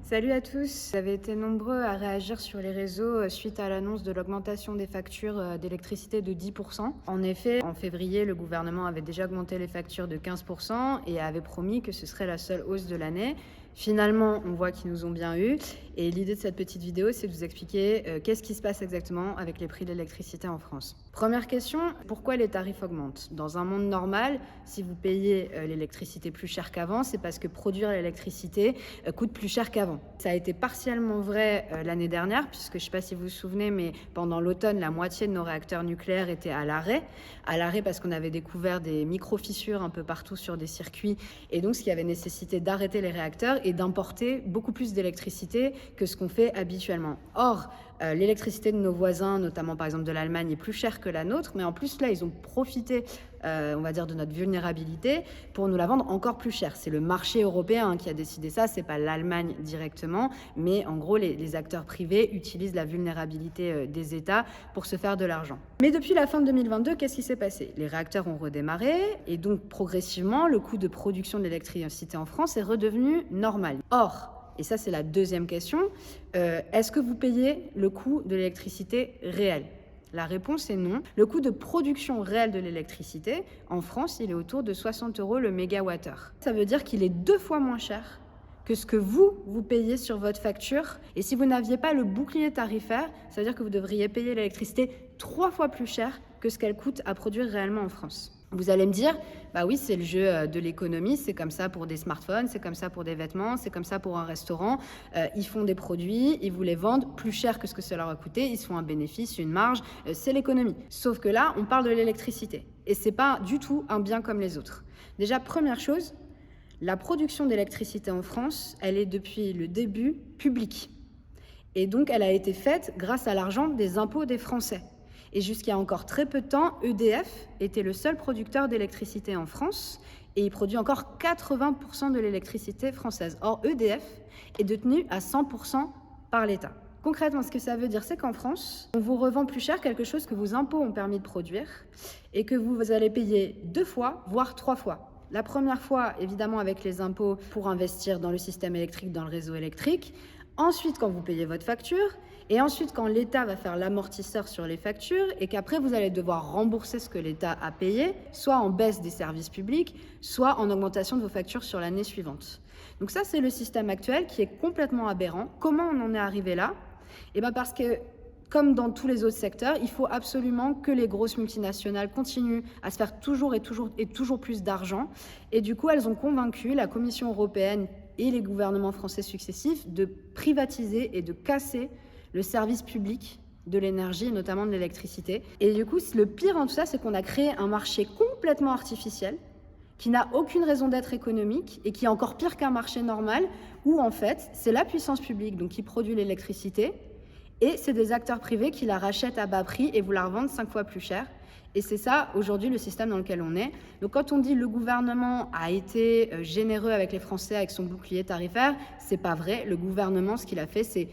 Salut à tous. Vous avez été nombreux à réagir sur les réseaux suite à l'annonce de l'augmentation des factures d'électricité de 10%. En effet, en février, le gouvernement avait déjà augmenté les factures de 15% et avait promis que ce serait la seule hausse de l'année. Finalement, on voit qu'ils nous ont bien eu. Et l'idée de cette petite vidéo, c'est de vous expliquer qu'est-ce qui se passe exactement avec les prix de l'électricité en France. Première question, pourquoi les tarifs augmentent? Dans un monde normal, si vous payez l'électricité plus cher qu'avant, c'est parce que produire l'électricité coûte plus cher qu'avant. Ça a été partiellement vrai l'année dernière, puisque je ne sais pas si vous vous souvenez, mais pendant l'automne, la moitié de nos réacteurs nucléaires étaient à l'arrêt. À l'arrêt parce qu'on avait découvert des micro-fissures un peu partout sur des circuits, et donc ce qui avait nécessité d'arrêter les réacteurs et d'importer beaucoup plus d'électricité que ce qu'on fait habituellement. Or, l'électricité de nos voisins, notamment par exemple de l'Allemagne, est plus chère que la nôtre, mais en plus là, ils ont profité, on va dire, de notre vulnérabilité pour nous la vendre encore plus cher. C'est le marché européen qui a décidé ça, c'est pas l'Allemagne directement, mais en gros, les acteurs privés utilisent la vulnérabilité des États pour se faire de l'argent. Mais depuis la fin de 2022, qu'est-ce qui s'est passé? Les réacteurs ont redémarré et donc progressivement, le coût de production de l'électricité en France est redevenu normal. Or, et ça c'est la deuxième question, est-ce que vous payez le coût de l'électricité réel? La réponse est non. Le coût de production réel de l'électricité, en France, il est autour de 60 € le mégawattheure. Ça veut dire qu'il est 2 fois moins cher que ce que vous payez sur votre facture. Et si vous n'aviez pas le bouclier tarifaire, ça veut dire que vous devriez payer l'électricité 3 fois plus cher que ce qu'elle coûte à produire réellement en France. Vous allez me dire, bah oui, c'est le jeu de l'économie, c'est comme ça pour des smartphones, c'est comme ça pour des vêtements, c'est comme ça pour un restaurant. Ils font des produits, ils vous les vendent plus cher que ce que ça leur a coûté, ils se font un bénéfice, une marge, c'est l'économie. Sauf que là, on parle de l'électricité et c'est pas du tout un bien comme les autres. Déjà, première chose, la production d'électricité en France, elle est depuis le début publique. Et donc, elle a été faite grâce à l'argent des impôts des Français. Et jusqu'à encore très peu de temps, EDF était le seul producteur d'électricité en France et il produit encore 80% de l'électricité française. Or, EDF est détenu à 100% par l'État. Concrètement, ce que ça veut dire, c'est qu'en France, on vous revend plus cher quelque chose que vos impôts ont permis de produire et que vous allez payer 2 fois, voire 3 fois. La première fois, évidemment, avec les impôts pour investir dans le système électrique, dans le réseau électrique. Ensuite, quand vous payez votre facture. Et ensuite, quand l'État va faire l'amortisseur sur les factures et qu'après, vous allez devoir rembourser ce que l'État a payé, soit en baisse des services publics, soit en augmentation de vos factures sur l'année suivante. Donc ça, c'est le système actuel qui est complètement aberrant. Comment on en est arrivé là? Eh bien parce que, comme dans tous les autres secteurs, il faut absolument que les grosses multinationales continuent à se faire toujours plus d'argent. Et du coup, elles ont convaincu la Commission européenne et les gouvernements français successifs de privatiser et de casser le service public de l'énergie, notamment de l'électricité. Et du coup, le pire en tout ça, c'est qu'on a créé un marché complètement artificiel qui n'a aucune raison d'être économique et qui est encore pire qu'un marché normal où en fait, c'est la puissance publique donc, qui produit l'électricité et c'est des acteurs privés qui la rachètent à bas prix et vous la revendent 5 fois plus cher. Et c'est ça, aujourd'hui, le système dans lequel on est. Donc, quand on dit le gouvernement a été généreux avec les Français, avec son bouclier tarifaire, c'est pas vrai. Le gouvernement, ce qu'il a fait, c'est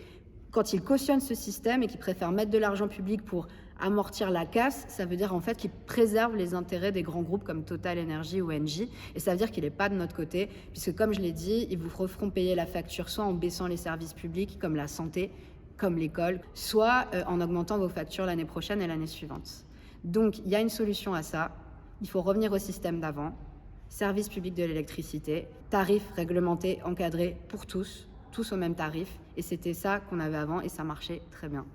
quand il cautionne ce système et qu'il préfère mettre de l'argent public pour amortir la casse, ça veut dire en fait qu'il préserve les intérêts des grands groupes comme Total Energy ou Engie. Et ça veut dire qu'il n'est pas de notre côté, puisque comme je l'ai dit, ils vous referont payer la facture soit en baissant les services publics comme la santé, comme l'école, soit en augmentant vos factures l'année prochaine et l'année suivante. Donc, il y a une solution à ça. Il faut revenir au système d'avant. Service public de l'électricité, tarifs réglementés, encadrés pour tous au même tarif. Et c'était ça qu'on avait avant et ça marchait très bien.